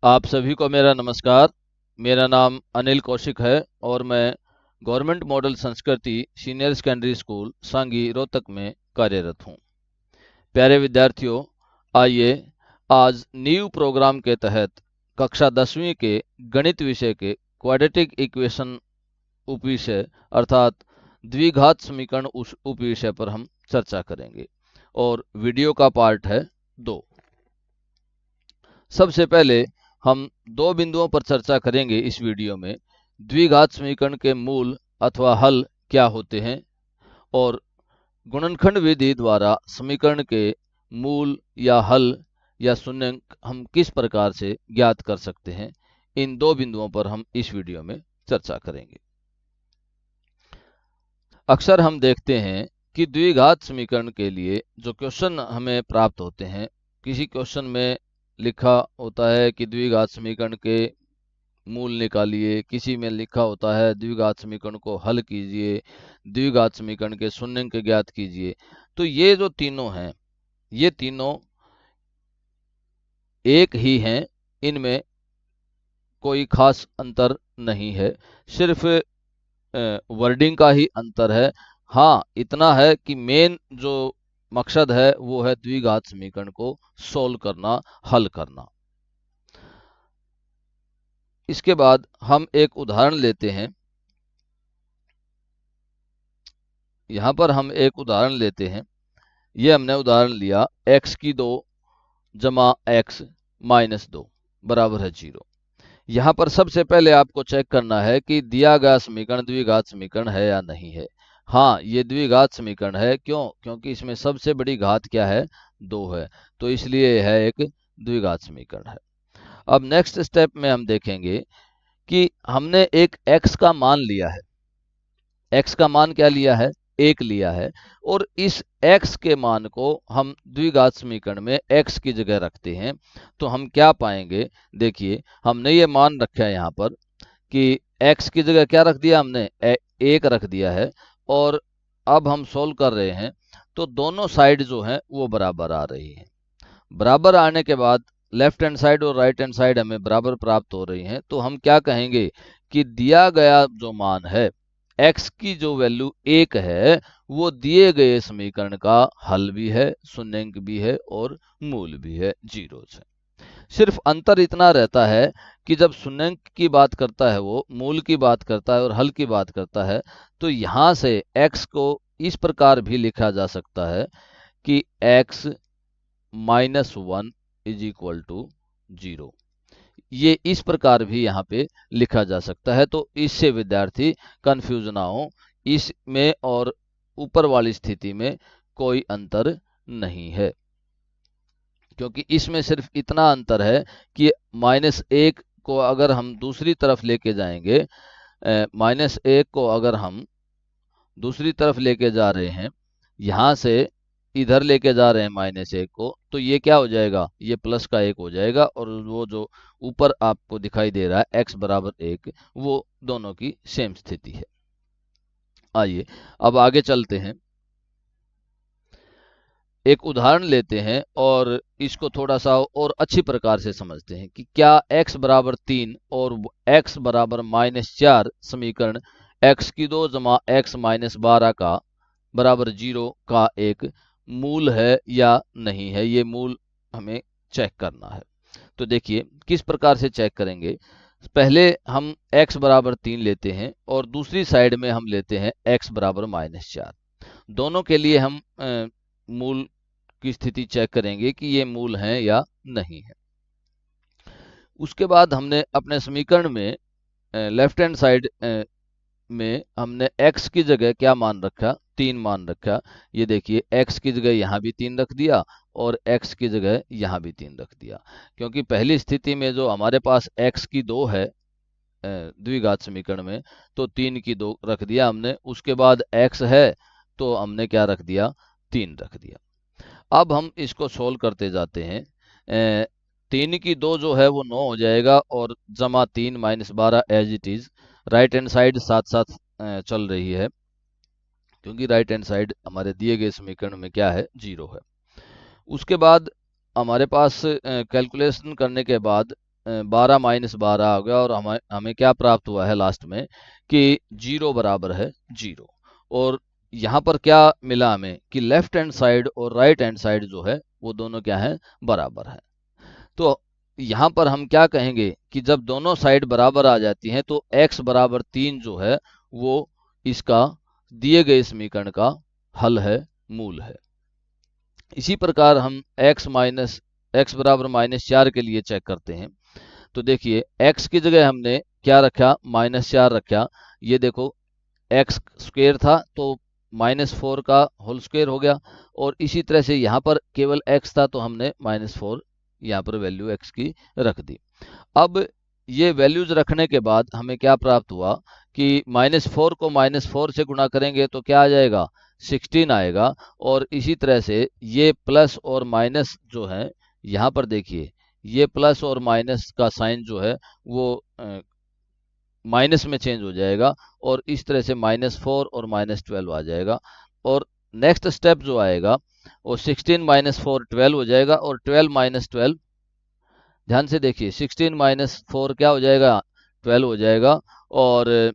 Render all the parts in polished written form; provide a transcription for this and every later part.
आप सभी को मेरा नमस्कार। मेरा नाम अनिल कौशिक है और मैं गवर्नमेंट मॉडल संस्कृति सीनियर सेकेंडरी स्कूल सांगी रोहतक में कार्यरत हूँ। प्यारे विद्यार्थियों, आइए आज न्यू प्रोग्राम के तहत कक्षा 10वीं के गणित विषय के क्वाड्रेटिक इक्वेशन उपविषय अर्थात द्विघात समीकरण उस उपविषय पर हम चर्चा करेंगे और वीडियो का पार्ट है 2। सबसे पहले हम दो बिंदुओं पर चर्चा करेंगे इस वीडियो में। द्विघात समीकरण के मूल अथवा हल क्या होते हैं और गुणनखंड विधि द्वारा समीकरण के मूल या हल या शून्यंक हम किस प्रकार से ज्ञात कर सकते हैं। इन दो बिंदुओं पर हम इस वीडियो में चर्चा करेंगे। अक्सर हम देखते हैं कि द्विघात समीकरण के लिए जो क्वेश्चन हमें प्राप्त होते हैं, किसी क्वेश्चन में लिखा होता है कि द्विघात समीकरण के मूल निकालिए, किसी में लिखा होता है द्विघात समीकरण को हल कीजिए, द्विघात समीकरण के शून्यंक ज्ञात कीजिए। तो ये जो तीनों हैं, ये तीनों एक ही हैं, इनमें कोई खास अंतर नहीं है, सिर्फ वर्डिंग का ही अंतर है। हाँ, इतना है कि मेन जो मकसद है वो है द्विघात समीकरण को सोल्व करना, हल करना। इसके बाद हम एक उदाहरण लेते हैं। यहाँ पर हम एक उदाहरण लेते हैं। ये हमने उदाहरण लिया x की 2 जमा x माइनस 2 बराबर है 0। यहाँ पर सबसे पहले आपको चेक करना है कि दिया गया समीकरण द्विघात समीकरण है या नहीं है। हाँ, ये द्विघात समीकरण है। क्यों? क्योंकि इसमें सबसे बड़ी घात क्या है? 2 है, तो इसलिए यह एक द्विघात समीकरण है। अब नेक्स्ट स्टेप में हम देखेंगे कि हमने एक x का मान लिया है। x का मान क्या लिया है? 1 लिया है, और इस x के मान को हम द्विघात समीकरण में x की जगह रखते हैं तो हम क्या पाएंगे? देखिए, हमने ये मान रखा है यहाँ पर कि x की जगह क्या रख दिया हमने? 1 रख दिया है। और अब हम सोल्व कर रहे हैं तो दोनों साइड जो हैं वो बराबर आ रही हैं। बराबर आने के बाद लेफ्ट हैंड साइड और राइट हैंड साइड हमें बराबर प्राप्त हो रही हैं, तो हम क्या कहेंगे कि दिया गया जो मान है, x की जो वैल्यू 1 है, वो दिए गए समीकरण का हल भी है, शून्यंक भी है और मूल भी है 0 से। सिर्फ अंतर इतना रहता है कि जब शून्यंक की बात करता है, वो मूल की बात करता है और हल की बात करता है, तो यहाँ से x को इस प्रकार भी लिखा जा सकता है कि x minus 1 is equal to 0। ये इस प्रकार भी यहाँ पे लिखा जा सकता है, तो इससे विद्यार्थी कंफ्यूज ना हो। इसमें और ऊपर वाली स्थिति में कोई अंतर नहीं है, क्योंकि इसमें सिर्फ इतना अंतर है कि -1 को अगर हम दूसरी तरफ लेके जाएंगे, -1 को अगर हम दूसरी तरफ लेके जा रहे हैं, यहाँ से इधर लेके जा रहे हैं -1 को, तो ये क्या हो जाएगा? ये प्लस का 1 हो जाएगा, और वो जो ऊपर आपको दिखाई दे रहा है x बराबर 1, वो दोनों की सेम स्थिति है। आइए अब आगे चलते हैं, एक उदाहरण लेते हैं और इसको थोड़ा सा और अच्छी प्रकार से समझते हैं कि क्या x बराबर 3 और x बराबर -4 समीकरण x की 2 जमा x माइनस 12 का बराबर 0 का एक मूल है या नहीं है। ये मूल हमें चेक करना है। तो देखिए किस प्रकार से चेक करेंगे। पहले हम x बराबर 3 लेते हैं और दूसरी साइड में हम लेते हैं x बराबर -4। दोनों के लिए हम मूल की स्थिति चेक करेंगे कि ये मूल हैं या नहीं है। उसके बाद हमने अपने समीकरण में लेफ्ट हैंड साइड में हमने x की जगह क्या मान रखा? 3 मान रखा। ये देखिए, x की जगह यहाँ भी 3 रख दिया और x की जगह यहाँ भी 3 रख दिया, क्योंकि पहली स्थिति में जो हमारे पास x की 2 है द्विघात समीकरण में, तो 3 की 2 रख दिया हमने। उसके बाद x है तो हमने क्या रख दिया? 3 रख दिया। अब हम इसको सोल्व करते जाते हैं। 3 की 2 जो है वो 9 हो जाएगा, और जमा 3 minus 12 as it is. Right hand side साथ साथ चल रही है, क्योंकि राइट हैंड साइड हमारे दिए गए समीकरण में क्या है? 0 है। उसके बाद हमारे पास कैलकुलेशन करने के बाद 12 माइनस 12 आ गया और हमें क्या प्राप्त हुआ है लास्ट में कि 0 बराबर है 0। और यहाँ पर क्या मिला हमें कि लेफ्ट हैंड साइड और राइट हैंड साइड जो है वो दोनों क्या है, बराबर है। तो यहाँ पर हम क्या कहेंगे कि जब दोनों साइड बराबर आ जाती हैं तो x बराबर 3 जो है वो इसका दिए गए समीकरण का हल है, मूल है। इसी प्रकार हम x बराबर -4 के लिए चेक करते हैं। तो देखिए x की जगह हमने क्या रखा, -4 रखा। ये देखो x स्क्वायर था तो -4 का होल स्क्वायर हो गया, और इसी तरह से यहाँ पर केवल x था तो हमने -4 यहाँ पर वैल्यू x की रख दी। अब ये वैल्यूज रखने के बाद हमें क्या प्राप्त हुआ कि -4 को -4 से गुणा करेंगे तो क्या आ जाएगा, 16 आएगा। और इसी तरह से ये प्लस और माइनस जो है, यहाँ पर देखिए ये प्लस और माइनस का साइन जो है वो माइनस में चेंज हो जाएगा, और इस तरह से -4 और -12 आ जाएगा। और नेक्स्ट स्टेप जो आएगा वो 16 - 4 12 हो जाएगा, और 12 - 12, ध्यान से देखिए 16 - 4 क्या हो जाएगा, 12 हो जाएगा। और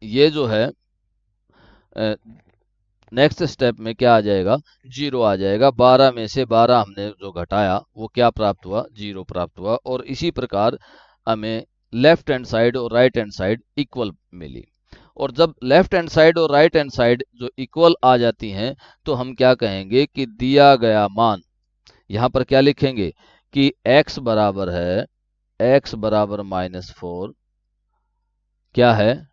ये जो है नेक्स्ट स्टेप में क्या आ जाएगा, 0 आ जाएगा। 12 में से 12 हमने जो घटाया वो क्या प्राप्त हुआ, 0 प्राप्त हुआ। और इसी प्रकार हमें लेफ्ट हैंड साइड और राइट हैंड साइड इक्वल मिली। और जब लेफ्ट हैंड साइड और राइट हैंड साइड जो इक्वल आ जाती हैं तो हम क्या कहेंगे कि दिया गया मान, यहाँ पर क्या लिखेंगे कि x बराबर है, x बराबर -4 क्या है,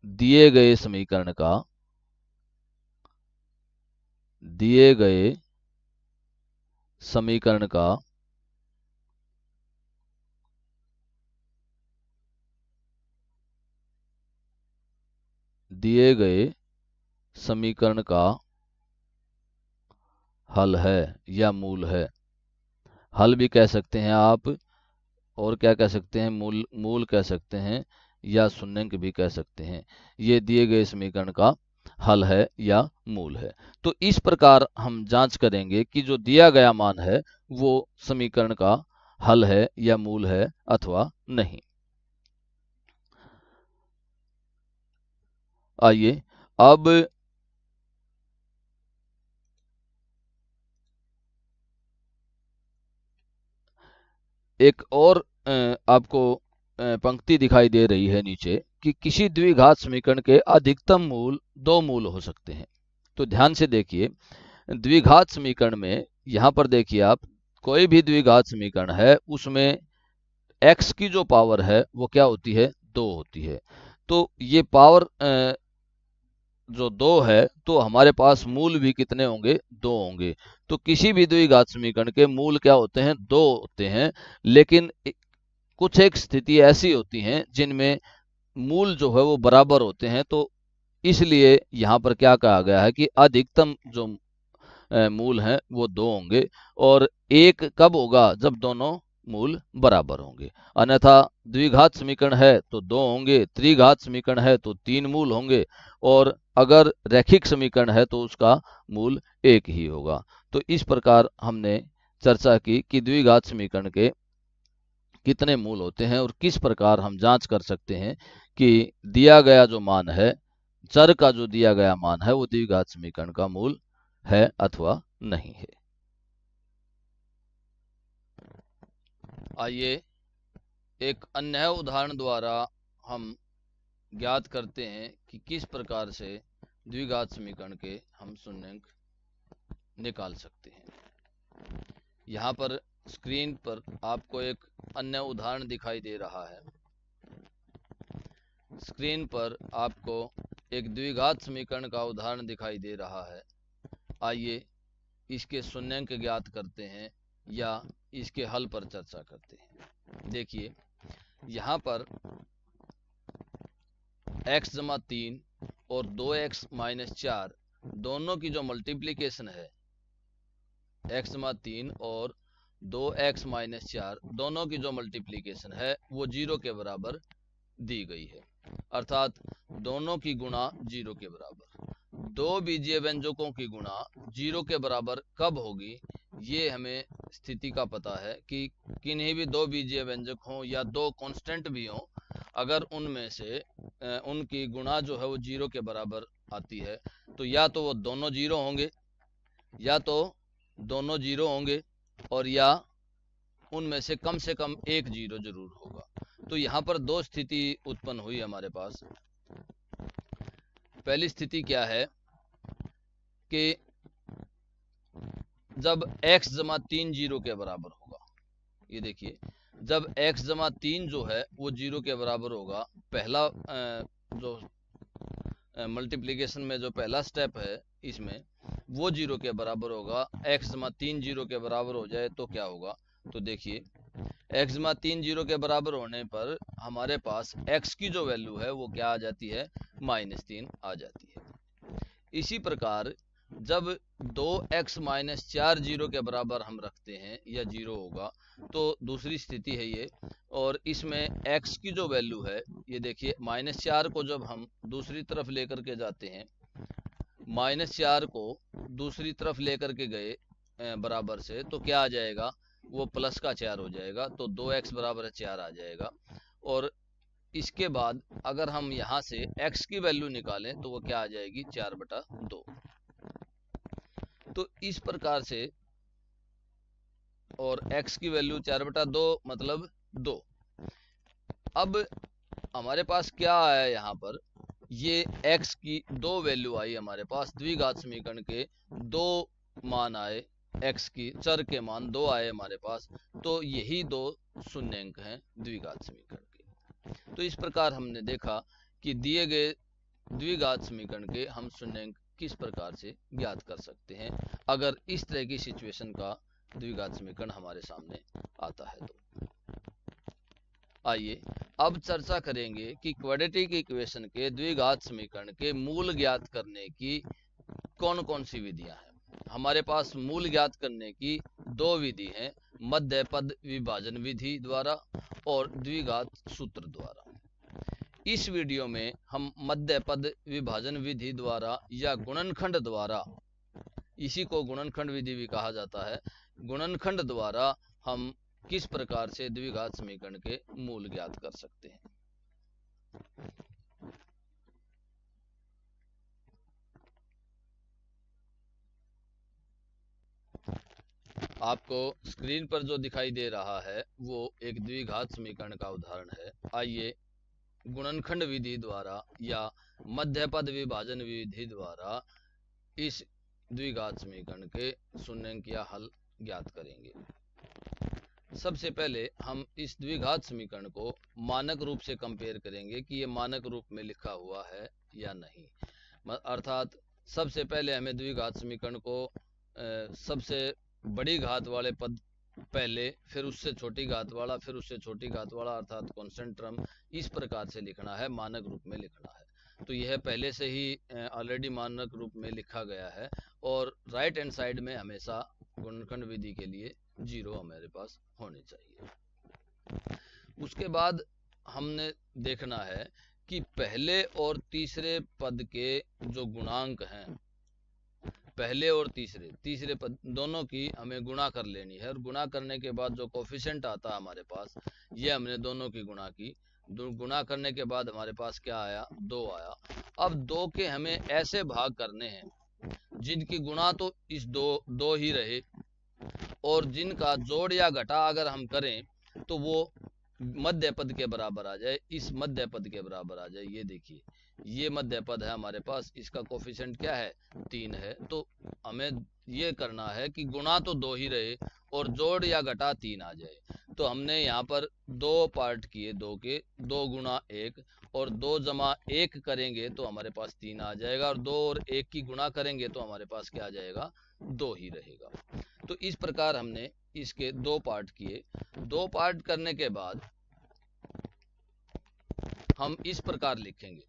दिए गए समीकरण का, दिए गए समीकरण का दिए गए समीकरण का हल है या मूल है। हल भी कह सकते हैं आप, और क्या कह सकते हैं, मूल कह सकते हैं, या शून्यंक भी कह सकते हैं। ये दिए गए समीकरण का हल है या मूल है। तो इस प्रकार हम जांच करेंगे कि जो दिया गया मान है वो समीकरण का हल है या मूल है अथवा नहीं। आइए अब एक और आपको पंक्ति दिखाई दे रही है नीचे कि किसी द्विघात समीकरण के अधिकतम मूल 2 मूल हो सकते हैं। तो ध्यान से देखिए, द्विघात समीकरण में यहाँ पर देखिए आप, कोई भी द्विघात समीकरण है उसमें x की जो पावर है वो क्या होती है, 2 होती है। तो ये पावर जो 2 है तो हमारे पास मूल भी कितने होंगे, 2 होंगे। तो किसी भी द्विघात समीकरण के मूल क्या होते हैं, 2 होते हैं। लेकिन कुछ एक स्थिति ऐसी होती हैं जिनमें मूल जो है वो बराबर होते हैं, तो इसलिए यहाँ पर क्या कहा गया है कि अधिकतम जो मूल हैं वो 2 होंगे। और एक कब होगा, जब दोनों मूल बराबर होंगे। अन्यथा द्विघात समीकरण है तो 2 होंगे, त्रिघात समीकरण है तो 3 मूल होंगे, और अगर रैखिक समीकरण है तो उसका मूल 1 ही होगा। तो इस प्रकार हमने चर्चा की कि द्विघात समीकरण के कितने मूल होते हैं और किस प्रकार हम जांच कर सकते हैं कि दिया गया जो मान है, चर का जो दिया गया मान है वो द्विघात समीकरण का मूल है अथवा नहीं है। आइए एक अन्य उदाहरण द्वारा हम ज्ञात करते हैं कि किस प्रकार से द्विघात समीकरण के हम शून्यंक निकाल सकते हैं। यहाँ पर स्क्रीन पर आपको एक अन्य उदाहरण दिखाई दे रहा है। स्क्रीन पर आपको एक द्विघात समीकरण का उदाहरण दिखाई दे रहा है। आइए इसके शून्यंक ज्ञात करते हैं या इसके हल पर चर्चा करते हैं। देखिए यहाँ पर x जमा 3 और 2x - 4 दोनों की जो मल्टीप्लीकेशन है, x जमा 3 और 2x - 4 दोनों की जो मल्टीप्लीकेशन है वो 0 के बराबर दी गई है, अर्थात दोनों की गुणा 0 के बराबर। दो बीजीय व्यंजकों की गुणा 0 के बराबर कब होगी, ये हमें स्थिति का पता है कि किन्हीं भी दो बीजीय व्यंजक हों या दो कांस्टेंट भी हों, अगर उनमें से उनकी गुणा जो है वो 0 के बराबर आती है, तो या तो वो दोनों 0 होंगे, या तो दोनों 0 होंगे, और या उनमें से कम एक 0 जरूर होगा। तो यहाँ पर दो स्थिति उत्पन्न हुई हमारे पास। पहली स्थिति क्या है कि जब x जमा 3 0 के बराबर होगा, ये देखिए, जब x जमा 3 जो है वो 0 के बराबर होगा, पहला जो मल्टीप्लिकेशन में जो पहला स्टेप है इसमें वो 0 के बराबर होगा। x जमा 3 0 के बराबर हो जाए तो क्या होगा, तो देखिए x जमा 3 0 के बराबर होने पर हमारे पास x की जो वैल्यू है वो क्या आ जाती है, -3 आ जाती है। इसी प्रकार जब 2x - 4 0 के बराबर हम रखते हैं या 0 होगा, तो दूसरी स्थिति है ये, और इसमें x की जो वैल्यू है, ये देखिए -4 को जब हम दूसरी तरफ लेकर के जाते हैं, -4 को दूसरी तरफ लेकर के गए बराबर से, तो क्या आ जाएगा, वो प्लस का 4 हो जाएगा, तो 2x बराबर 4 आ जाएगा। और इसके बाद अगर हम यहाँ से x की वैल्यू निकालें तो वो क्या आ जाएगी, 4/2। तो इस प्रकार से, और x की वैल्यू 4/2 मतलब 2। अब हमारे पास क्या आया यहाँ पर, ये x की दो वैल्यू आई हमारे पास, द्विघात समीकरण के दो मान आए, x की चर के मान 2 आए हमारे पास, तो यही दो शून्यंक हैं द्विघात समीकरण के। तो इस प्रकार हमने देखा कि दिए गए द्विघात समीकरण के हम शून्यंक किस प्रकार से ज्ञात कर सकते हैं अगर इस तरह की सिचुएशन का द्विघात समीकरण हमारे सामने आता है। तो आइए अब चर्चा करेंगे कि क्वाड्रेटिक इक्वेशन के द्विघात समीकरण के मूल ज्ञात करने की कौन कौन सी विधियां हैं। हमारे पास मूल ज्ञात करने की दो विधि हैं, मध्य पद विभाजन विधि द्वारा और द्विघात सूत्र द्वारा। इस वीडियो में हम मध्य पद विभाजन विधि द्वारा या गुणनखंड द्वारा, इसी को गुणनखंड विधि भी कहा जाता है, गुणनखंड द्वारा हम किस प्रकार से द्विघात समीकरण के मूल ज्ञात कर सकते हैं। आपको स्क्रीन पर जो दिखाई दे रहा है वो एक द्विघात समीकरण का उदाहरण है। आइए गुणनखंड विधि द्वारा या मध्य पद विभाजन विधि द्वारा इस द्विघात समीकरण के शून्यंक या हल ज्ञात करेंगे। सबसे पहले हम इस द्विघात समीकरण को मानक रूप से कंपेयर करेंगे कि ये मानक रूप में लिखा हुआ है या नहीं। अर्थात सबसे पहले हमें द्विघात समीकरण को सबसे बड़ी घात वाले पद पहले, फिर उससे छोटी घात वाला, फिर उससे छोटी घात वाला, अर्थात कांस्टेंट टर्म, इस प्रकार से लिखना है, मानक रूप में लिखना है। तो यह पहले से ही ऑलरेडी मानक रूप में लिखा गया है, और राइट हैंड साइड में हमेशा गुणनखंड विधि के लिए 0 हमारे पास होनी चाहिए। उसके बाद हमने देखना है कि पहले और तीसरे पद के जो गुणांक हैं, पहले और तीसरे पद दोनों की हमें गुणा कर लेनी है, और गुणा करने के बाद जो कोफिशिएंट आता है हमारे पास, ये हमने दोनों की गुणा की। गुणा करने के बाद हमारे पास क्या आया, 2 आया। अब 2 के हमें ऐसे भाग करने हैं जिनकी गुणा तो इस दो ही रहे, और जिनका जोड़ या घटा अगर हम करें तो वो मध्य पद के बराबर आ जाए, इस मध्य पद के बराबर आ जाए। ये देखिए, ये मध्य पद है हमारे पास, इसका कोफिशिएंट क्या है, 3 है। तो हमें ये करना है कि गुणा तो 2 ही रहे और जोड़ या घटा 3 आ जाए। तो हमने यहाँ पर 2 पार्ट किए, 2 के 2 गुणा 1, और 2 जमा 1 करेंगे तो हमारे पास 3 आ जाएगा, और 2 और 1 की गुणा करेंगे तो हमारे पास क्या आ जाएगा, 2 ही रहेगा। तो इस प्रकार हमने इसके 2 पार्ट किए। 2 पार्ट करने के बाद हम इस प्रकार लिखेंगे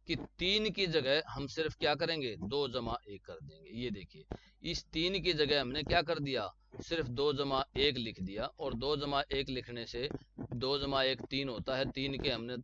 कि 3 की जगह हम सिर्फ क्या करेंगे, 2 जमा 1 कर देंगे। ये देखिए, इस 3 की जगह हमने क्या कर दिया, सिर्फ 2 जमा 1 लिख दिया, और 2 जमा 1 लिखने से 2 जमा 1 3 होता है। 3 के हमने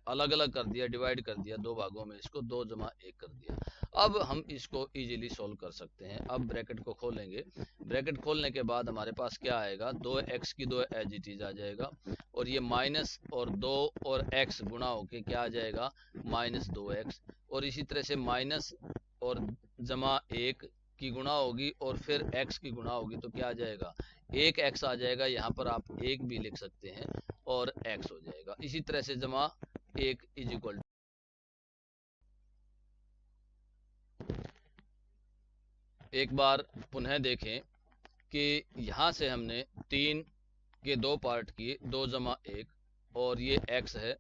अलग अलग कर दिया, डिवाइड कर दिया 2 भागों में, इसको 2 जमा 1 कर दिया। अब हम इसको इजीली सॉल्व कर सकते हैं। अब ब्रैकेट को खोलेंगे, ब्रैकेट खोलने के बाद हमारे पास क्या आएगा, 2x की 2 एज इट इज आ जाएगा, और ये माइनस और 2 और x गुणा होके क्या आ जाएगा, -2x, और इसी तरह से माइनस और जमा 1 की गुणा होगी और फिर x की गुणा होगी तो क्या आ जाएगा, 1x आ जाएगा। यहाँ पर आप 1 भी लिख सकते हैं और x हो जाएगा। इसी तरह से जमा 1 इज इक्वल, एक बार पुनः देखें कि यहाँ से हमने 3 के 2 पार्ट किए, 2 जमा 1, और ये x है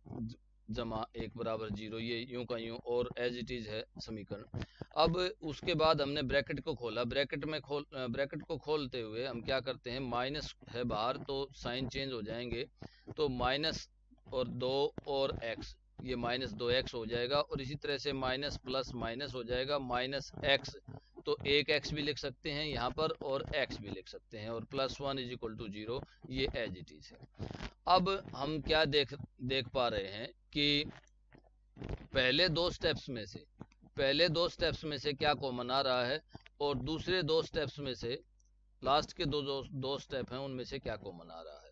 जमा 1 बराबर 0, ये यूं का यूं और एज इट इज है समीकरण। अब उसके बाद हमने ब्रैकेट को खोला, ब्रैकेट को खोलते हुए हम क्या करते हैं, माइनस है बाहर तो साइन चेंज हो जाएंगे, तो माइनस और 2 और x, ये -2x हो जाएगा, और इसी तरह से माइनस प्लस माइनस हो जाएगा, -x, तो 1x भी लिख सकते हैं यहाँ पर और x भी लिख सकते हैं, और +1 इज इक्वल टू 0, ये एज इट इज है। अब हम क्या देख पा रहे हैं कि पहले दो स्टेप्स में से क्या कॉमन आ रहा है, और दूसरे दो स्टेप्स में से लास्ट के दो स्टेप हैं उनमें से क्या कॉमन आ रहा है।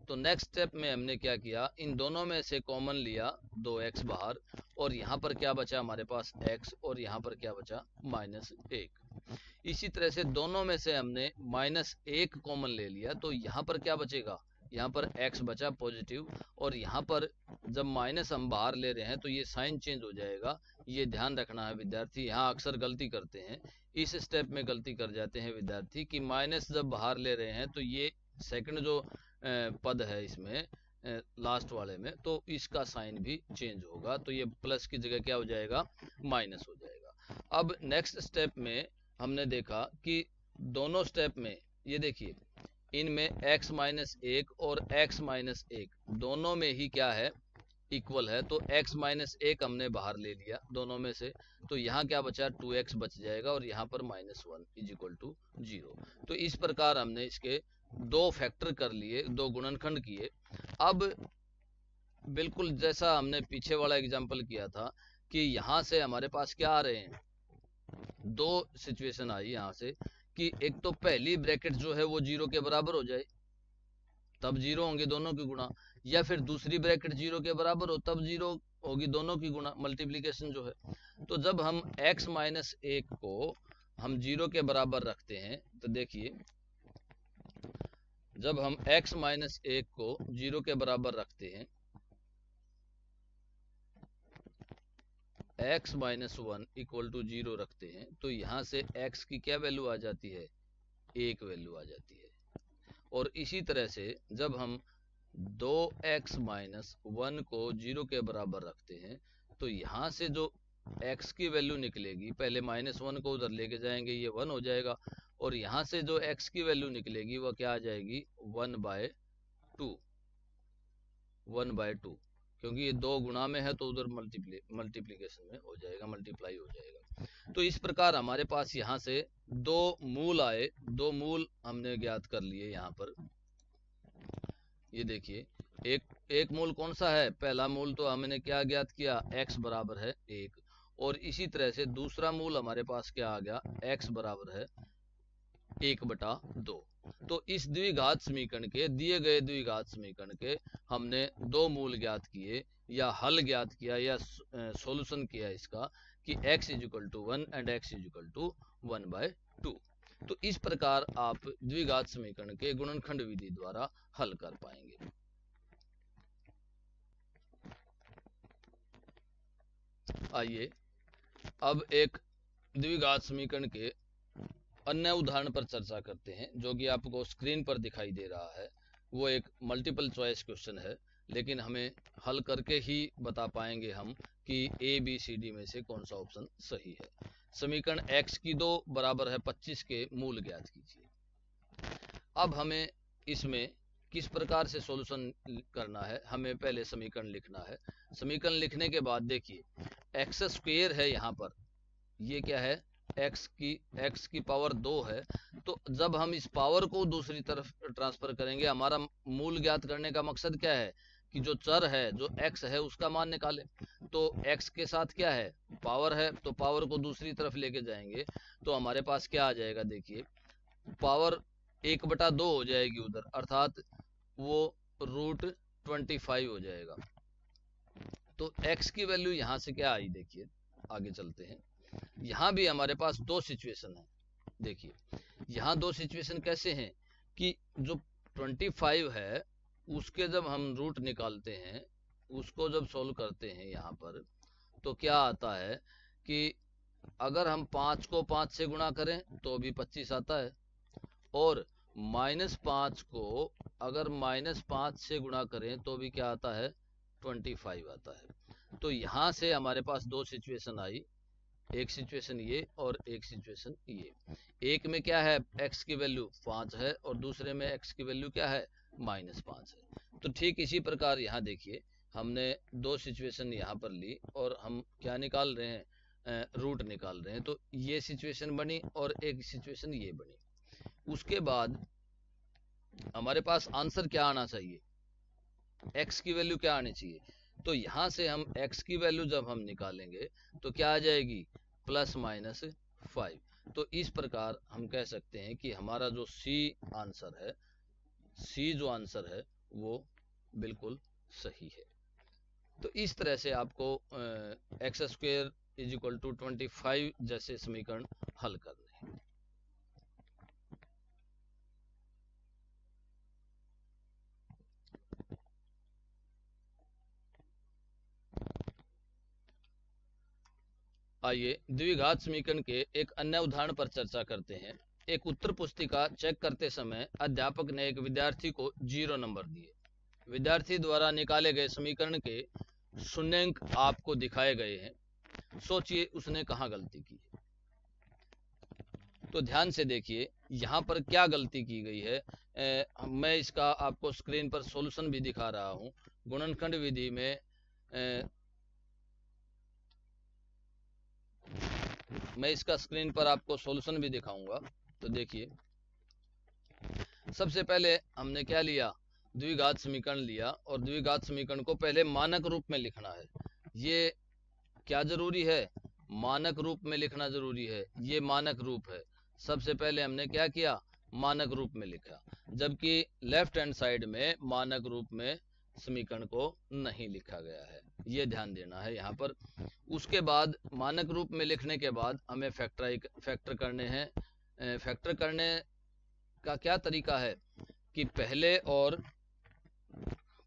तो नेक्स्ट स्टेप में हमने क्या किया, इन दोनों में से कॉमन लिया 2x बाहर, और यहाँ पर क्या बचा हमारे पास x, और यहाँ पर क्या बचा -1। इसी तरह से दोनों में से हमने -1 कॉमन ले लिया, तो यहाँ पर क्या बचेगा, यहाँ पर x बचा पॉजिटिव, और यहाँ पर जब माइनस हम बाहर ले रहे हैं तो ये साइन चेंज हो जाएगा। ये ध्यान रखना है विद्यार्थी, यहाँ अक्सर गलती करते हैं, इस स्टेप में गलती कर जाते हैं विद्यार्थी कि माइनस जब बाहर ले रहे हैं तो ये सेकंड जो पद है इसमें लास्ट वाले में, तो इसका साइन भी चेंज होगा, तो ये प्लस की जगह क्या हो जाएगा, माइनस हो जाएगा। अब नेक्स्ट स्टेप में हमने देखा कि दोनों स्टेप में ये देखिए, इनमें x -1 और x -1 दोनों में ही क्या है, इक्वल है, तो x -1 हमने बाहर ले लिया दोनों में से, तो यहाँ क्या बचा, 2x बच जाएगा, और यहाँ पर -1 इज इक्वल टू 0। तो इस प्रकार हमने इसके दो फैक्टर कर लिए, दो गुणनखंड किए। अब बिल्कुल जैसा हमने पीछे वाला एग्जाम्पल किया था कि यहाँ से हमारे पास क्या आ रहे हैं, दो सिचुएशन आई यहाँ से कि एक तो पहली ब्रैकेट जो है वो 0 के बराबर हो जाए, तब 0 होंगे दोनों की गुणा, या फिर दूसरी ब्रैकेट 0 के बराबर हो तब 0 होगी दोनों की गुणा, मल्टीप्लीकेशन जो है। तो जब हम x -1 को हम 0 के बराबर रखते हैं, तो देखिए जब हम x -1 को 0 के बराबर रखते हैं, x -1 इक्वल टू 0 रखते हैं, तो यहाँ से x की क्या वैल्यू आ जाती है, 1 वैल्यू आ जाती है। और इसी तरह से जब हम 2x -1 को 0 के बराबर रखते हैं, तो यहाँ से जो x की वैल्यू निकलेगी, पहले -1 को उधर लेके जाएंगे, ये 1 हो जाएगा, और यहाँ से जो x की वैल्यू निकलेगी वह क्या आ जाएगी, 1/2, क्योंकि ये 2 गुणा में है तो उधर मल्टीप्लीकेशन में हो जाएगा, मल्टीप्लाई हो जाएगा। तो इस प्रकार हमारे पास यहाँ से दो मूल आए, दो मूल हमने ज्ञात कर लिए। यहाँ पर ये देखिए, एक मूल कौन सा है, पहला मूल तो हमने क्या ज्ञात किया, x बराबर है 1, और इसी तरह से दूसरा मूल हमारे पास क्या आ गया, x बराबर है 1/2। तो इस द्विघात समीकरण के, दिए गए द्विघात समीकरण के हमने दो मूल ज्ञात किए, या हल ज्ञात किया, या सॉल्यूशन किया इसका कि x = 1 एंड x = 1/2। तो इस प्रकार आप द्विघात समीकरण के गुणनखंड विधि द्वारा हल कर पाएंगे। आइए अब एक द्विघात समीकरण के अन्य उदाहरण पर चर्चा करते हैं, जो कि आपको स्क्रीन पर दिखाई दे रहा है। वो एक मल्टीपल चॉइस क्वेश्चन है, लेकिन हमें हल करके ही बता पाएंगे हम कि ABCD में से कौन सा ऑप्शन सही है। समीकरण x की 2 बराबर है 25 के मूल ज्ञात कीजिए। अब हमें इसमें किस प्रकार से सॉल्यूशन करना है, हमें पहले समीकरण लिखना है। समीकरण लिखने के बाद देखिए, एक्स स्क्वायर है, यहाँ पर ये क्या है, x की पावर 2 है, तो जब हम इस पावर को दूसरी तरफ ट्रांसफर करेंगे, हमारा मूल ज्ञात करने का मकसद क्या है कि जो चर है, जो x है, उसका मान निकालें। तो x के साथ क्या है, पावर है, तो पावर को दूसरी तरफ लेके जाएंगे तो हमारे पास क्या आ जाएगा, देखिए पावर 1/2 हो जाएगी उधर, अर्थात वो √25 हो जाएगा। तो x की वैल्यू यहां से क्या आई, देखिए आगे चलते हैं। यहां भी हमारे पास दो सिचुएशन है। देखिए यहाँ दो सिचुएशन कैसे हैं कि जो 25 है उसके जब हम रूट निकालते हैं, उसको जब सोल्व करते हैं यहाँ पर, तो क्या आता है कि अगर हम 5 को 5 से गुणा करें तो भी 25 आता है, और -5 को अगर -5 से गुणा करें तो भी क्या आता है, 25 आता है। तो यहाँ से हमारे पास दो सिचुएशन आई, एक सिचुएशन ये और एक सिचुएशन ये। एक में क्या है, x की वैल्यू 5 है और दूसरे में x की वैल्यू क्या है, -5 है। तो ठीक इसी प्रकार यहाँ देखिए हमने दो सिचुएशन यहाँ पर ली और हम क्या निकाल रहे हैं, रूट निकाल रहे हैं। तो ये सिचुएशन बनी और एक सिचुएशन ये बनी। उसके बाद हमारे पास आंसर क्या आना चाहिए, x की वैल्यू क्या आनी चाहिए। तो यहां से हम x की वैल्यू जब हम निकालेंगे तो क्या आ जाएगी, +-5। तो इस प्रकार हम कह सकते हैं कि हमारा जो C आंसर है, C जो आंसर है वो बिल्कुल सही है। तो इस तरह से आपको x² = 25 जैसे समीकरण हल करने हैं। आइए द्विघात समीकरण के एक अन्य उदाहरण पर चर्चा करते हैं। एक उत्तर पुस्तिका चेक करते समय अध्यापक ने एक विद्यार्थी को 0 नंबर दिए। विद्यार्थी द्वारा निकाले गए समीकरण के शून्यंक आपको दिखाए गए हैं। सोचिए उसने कहाँ गलती की है। तो ध्यान से देखिए यहाँ पर क्या गलती की गई है। मैं इसका आपको स्क्रीन पर सॉल्यूशन भी दिखा रहा हूँ। गुणनखंड विधि में मैं इसका स्क्रीन पर आपको सॉल्यूशन भी दिखाऊंगा। तो देखिए सबसे पहले हमने क्या लिया, द्विघात समीकरण लिया और द्विघात समीकरण को पहले मानक रूप में लिखना है। ये क्या जरूरी है, मानक रूप में लिखना जरूरी है। ये मानक रूप है। सबसे पहले हमने क्या किया, मानक रूप में लिखा, जबकि लेफ्ट हैंड साइड में मानक रूप में समीकरण को नहीं लिखा गया है। ये ध्यान देना है यहाँ पर। उसके बाद मानक रूप में लिखने के बाद हमें फैक्टर करने हैं। फैक्टर करने का क्या तरीका है कि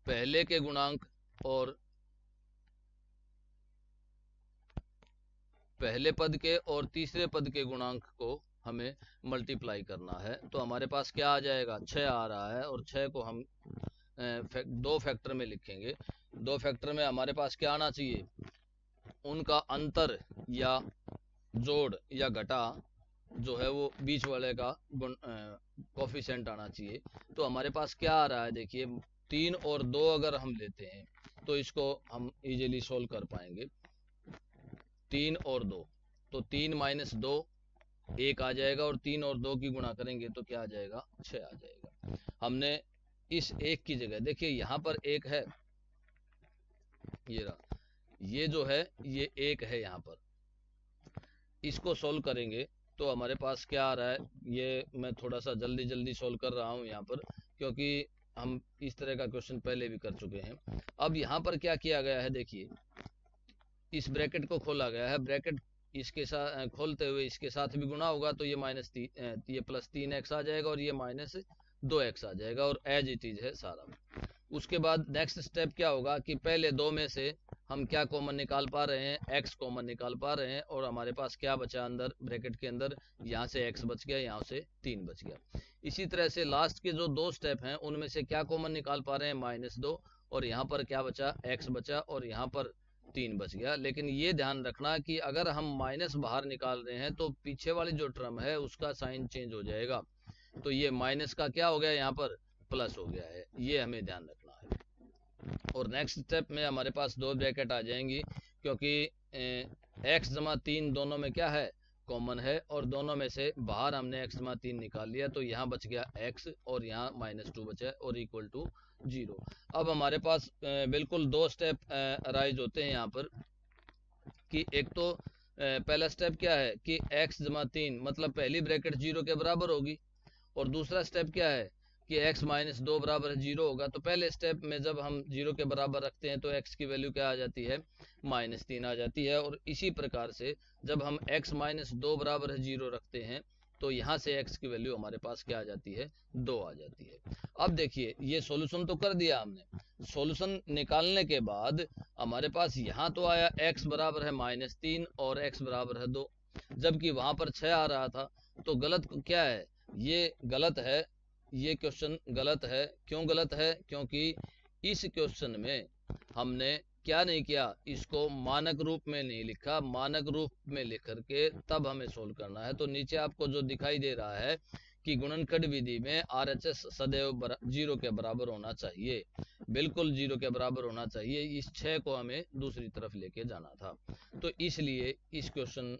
पहले के गुणांक और पहले पद के और तीसरे पद के गुणांक को हमें मल्टीप्लाई करना है। तो हमारे पास क्या आ जाएगा, 6 आ रहा है और 6 को हम दो फैक्टर में लिखेंगे। दो फैक्टर में हमारे पास क्या आना चाहिए, उनका अंतर या जोड़ या घटा जो है वो बीच वाले का कोफिशिएंट आना चाहिए। तो हमारे पास क्या आ रहा है, देखिए 3 और 2 अगर हम लेते हैं तो इसको हम इजीली सोल्व कर पाएंगे। 3 और 2, तो 3 - 2 1 आ जाएगा और 3 और 2 की गुणा करेंगे तो क्या आ जाएगा, 6 आ जाएगा। हमने इस 1 की जगह देखिए यहाँ पर 1 है, ये रहा, ये जो है ये 1 है यहाँ पर। इसको सोल्व करेंगे तो हमारे पास क्या आ रहा है, ये मैं थोड़ा सा जल्दी सोल्व कर रहा हूँ यहाँ पर, क्योंकि हम इस तरह का क्वेश्चन पहले भी कर चुके हैं। अब यहाँ पर क्या किया गया है, देखिए इस ब्रैकेट को खोला गया है। ब्रैकेट इसके साथ खोलते हुए इसके साथ भी गुणा होगा तो ये ये +3x आ जाएगा और ये -2x आ जाएगा और एज इट इज है सारा। उसके बाद नेक्स्ट स्टेप क्या होगा कि पहले दो में से हम क्या कॉमन निकाल पा रहे हैं, x कॉमन निकाल पा रहे हैं और हमारे पास क्या बचा अंदर ब्रैकेट के अंदर, यहाँ से x बच गया, यहाँ से 3 बच गया। इसी तरह से लास्ट के जो दो स्टेप हैं उनमें से क्या कॉमन निकाल पा रहे हैं, -2, और यहाँ पर क्या बचा, x बचा और यहाँ पर 3 बच गया। लेकिन ये ध्यान रखना कि अगर हम माइनस बाहर निकाल रहे हैं तो पीछे वाली जो टर्म है उसका साइन चेंज हो जाएगा। तो ये माइनस का क्या हो गया, यहाँ पर प्लस हो गया है, ये हमें ध्यान रखना है। और नेक्स्ट स्टेप में हमारे पास दो ब्रैकेट आ जाएंगी, क्योंकि x जमा 3 दोनों में क्या है, कॉमन है और दोनों में से बाहर हमने x जमा 3 निकाल लिया, तो यहाँ बच गया x और यहाँ -2 बचा और इक्वल टू 0। अब हमारे पास बिल्कुल दो स्टेप अराइज होते हैं यहाँ पर कि एक तो पहला स्टेप क्या है कि x जमा 3 मतलब पहली ब्रैकेट 0 के बराबर होगी, और दूसरा स्टेप क्या है कि x -2 बराबर 0 होगा। तो पहले स्टेप में जब हम 0 के बराबर रखते हैं तो x की वैल्यू क्या आ जाती है, -3 आ जाती है। और इसी प्रकार से जब हम x -2 बराबर 0 रखते हैं तो यहाँ से x की वैल्यू हमारे पास क्या आ जाती है, 2 आ जाती है। अब देखिए ये सॉल्यूशन तो कर दिया हमने, सॉल्यूशन निकालने के बाद हमारे पास यहाँ तो आया x बराबर है -3 और x बराबर है 2, जबकि वहां पर 6 आ रहा था। तो गलत क्या है, ये गलत है, ये क्वेश्चन गलत है। क्यों गलत है, क्योंकि इस क्वेश्चन में हमने क्या नहीं किया, इसको मानक रूप में नहीं लिखा। मानक रूप में लिख करके तब हमें सोल्व करना है। तो नीचे आपको जो दिखाई दे रहा है कि गुणनखंड विधि में RHS सदैव 0 के बराबर होना चाहिए, बिल्कुल 0 के बराबर होना चाहिए। इस 6 को हमें दूसरी तरफ लेके जाना था, तो इसलिए इस क्वेश्चन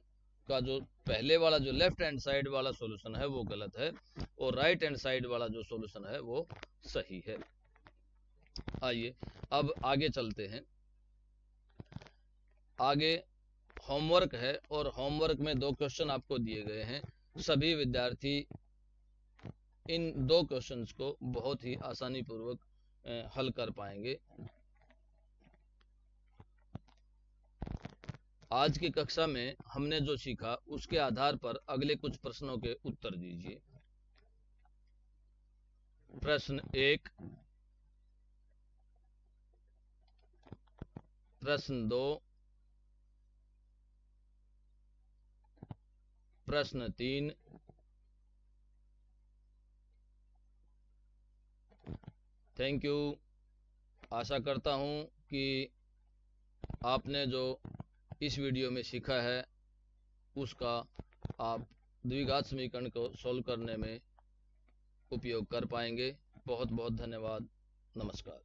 का जो पहले वाला जो लेफ्ट हैंड साइड वाला सॉल्यूशन है वो गलत है और राइट हैंड साइड वाला जो सॉल्यूशन है वो सही है। आइए अब आगे चलते हैं। आगे होमवर्क है और होमवर्क में 2 क्वेश्चन आपको दिए गए हैं। सभी विद्यार्थी इन 2 क्वेश्चंस को बहुत ही आसानी पूर्वक हल कर पाएंगे। आज की कक्षा में हमने जो सीखा उसके आधार पर अगले कुछ प्रश्नों के उत्तर दीजिए। प्रश्न 1, प्रश्न 2, प्रश्न 3, थैंक यू। आशा करता हूं कि आपने जो इस वीडियो में सीखा है उसका आप द्विघात समीकरण को सॉल्व करने में उपयोग कर पाएंगे। बहुत बहुत धन्यवाद। नमस्कार।